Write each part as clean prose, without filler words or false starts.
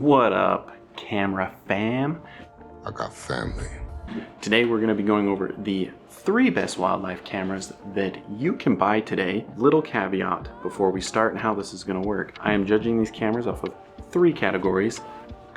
What up, camera fam? I got family. Today we're going to be going over the 3 best wildlife cameras that you can buy today. Little caveat before we start and how this is going to work. I am judging these cameras off of 3 categories: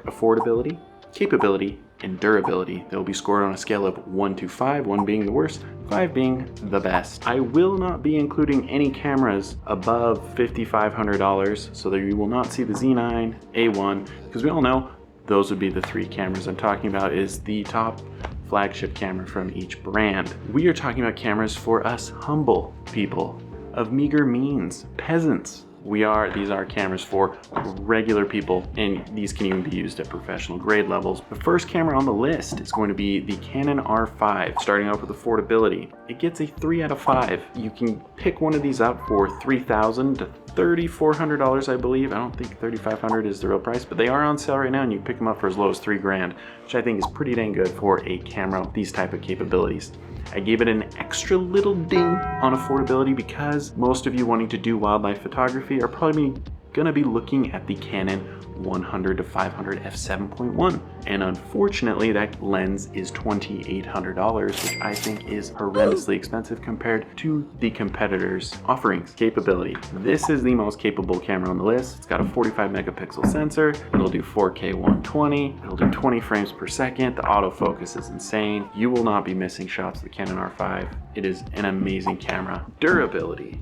affordability, capability, and durability. They'll be scored on a scale of 1 to 5, 1 being the worst, 5 being the best. I will not be including any cameras above $5,500, so that you will not see the Z9, A1, because we all know those would be the 3 cameras I'm talking about is the top flagship camera from each brand. We are talking about cameras for us humble people of meager means, peasants. These are cameras for regular people, and these can even be used at professional grade levels. The first camera on the list is going to be the Canon R5. Starting off with affordability, it gets a 3 out of 5. You can pick one of these up for $3,000 to $3,400, I believe. I don't think $3,500 is the real price, but they are on sale right now, and you can pick them up for as low as $3,000, which I think is pretty dang good for a camera with these type of capabilities. I gave it an extra little ding on affordability because most of you wanting to do wildlife photography are probably gonna be looking at the Canon 100 to 500 f7.1, and unfortunately that lens is $2,800, which I think is horrendously expensive compared to the competitors' offerings. Capability: this is the most capable camera on the list. It's got a 45 megapixel sensor. It'll do 4K 120. It'll do 20 frames per second. The autofocus is insane. You will not be missing shots of the Canon R5. It is an amazing camera. Durability: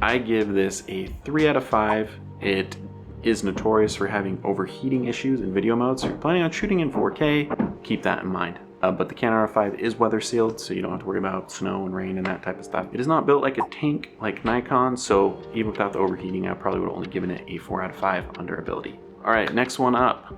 I give this a 3 out of 5. It is notorious for having overheating issues in video mode, so if you're planning on shooting in 4K, keep that in mind. But the Canon R5 is weather sealed, so you don't have to worry about snow and rain and that type of stuff. It is not built like a tank like Nikon, so even without the overheating, I probably would have only given it a 4 out of 5 on durability. All right, next one up.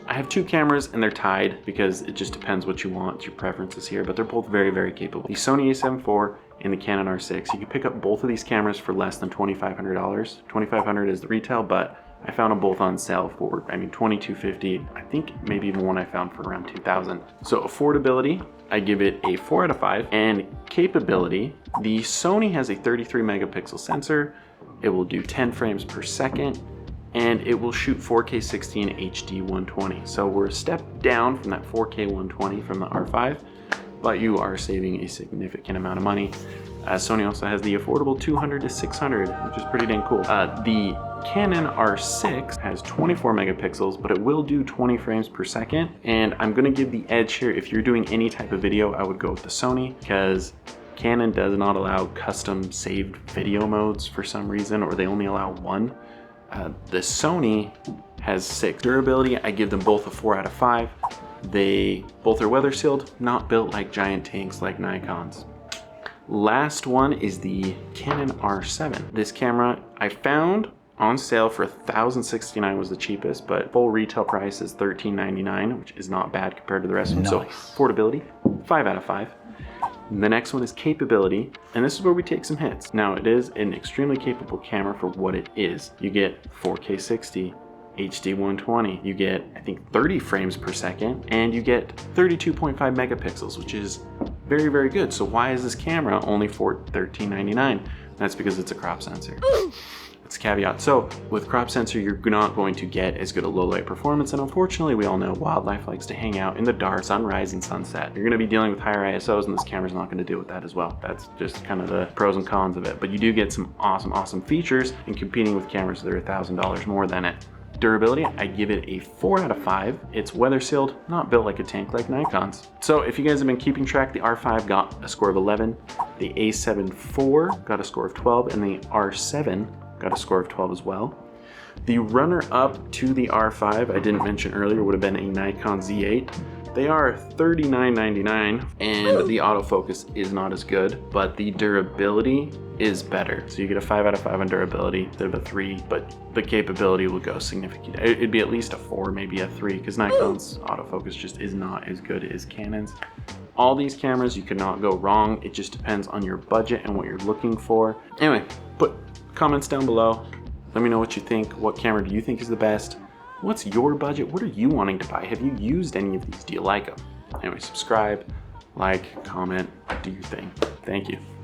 I have 2 cameras and they're tied because it just depends what you want, your preferences here, but they're both very, very capable. The Sony a7 IV and the Canon R6. You can pick up both of these cameras for less than $2,500. $2,500 is the retail, but I found them both on sale for, $2,250. I think maybe even one I found for around $2,000. So affordability, I give it a 4 out of 5. And capability, the Sony has a 33 megapixel sensor. It will do 10 frames per second, and it will shoot 4K 60 and HD 120. So we're a step down from that 4K 120 from the R5, but you are saving a significant amount of money. Sony also has the affordable 200 to 600, which is pretty dang cool. The Canon R6 has 24 megapixels, but it will do 20 frames per second. And I'm gonna give the edge here. If you're doing any type of video, I would go with the Sony, because Canon does not allow custom saved video modes for some reason, or they only allow 1. The Sony has 6. Durability, I give them both a 4 out of 5. They both are weather sealed, not built like giant tanks like Nikon's. Last one is the Canon R7. This camera I found on sale for $1,069 was the cheapest, but full retail price is $1,399, which is not bad compared to the rest of them. So affordability, 5 out of 5. The next one is capability, and this is where we take some hits. Now, it is an extremely capable camera for what it is. You get 4K 60, HD 120, you get, I think, 30 frames per second, and you get 32.5 megapixels, which is very, very good. So why is this camera only for $1,399? That's because it's a crop sensor. It's a caveat. So with crop sensor, you're not going to get as good a low light performance, and unfortunately we all know wildlife likes to hang out in the dark, sunrise and sunset. You're going to be dealing with higher ISOs, and this camera's not going to deal with that as well. That's just kind of the pros and cons of it, but you do get some awesome features in competing with cameras that are $1,000 more than it. Durability, I give it a 4 out of 5. It's weather sealed, not built like a tank like Nikon's. So if you guys have been keeping track, the R5 got a score of 11, the A7 IV got a score of 12, and the R7 got a score of 12 as well. The runner-up to the R5, I didn't mention earlier, would have been a Nikon Z8. They are $39.99, and the autofocus is not as good, but the durability is better. So you get a 5 out of 5 on durability instead of a 3, but the capability will go significant. It'd be at least a 4, maybe a 3, because Nikon's autofocus just is not as good as Canon's. All these cameras, you cannot go wrong. It just depends on your budget and what you're looking for. Anyway, put comments down below. Let me know what you think. What camera do you think is the best? What's your budget? What are you wanting to buy? Have you used any of these? Do you like them? Anyway, subscribe, like, comment, do your thing. Thank you.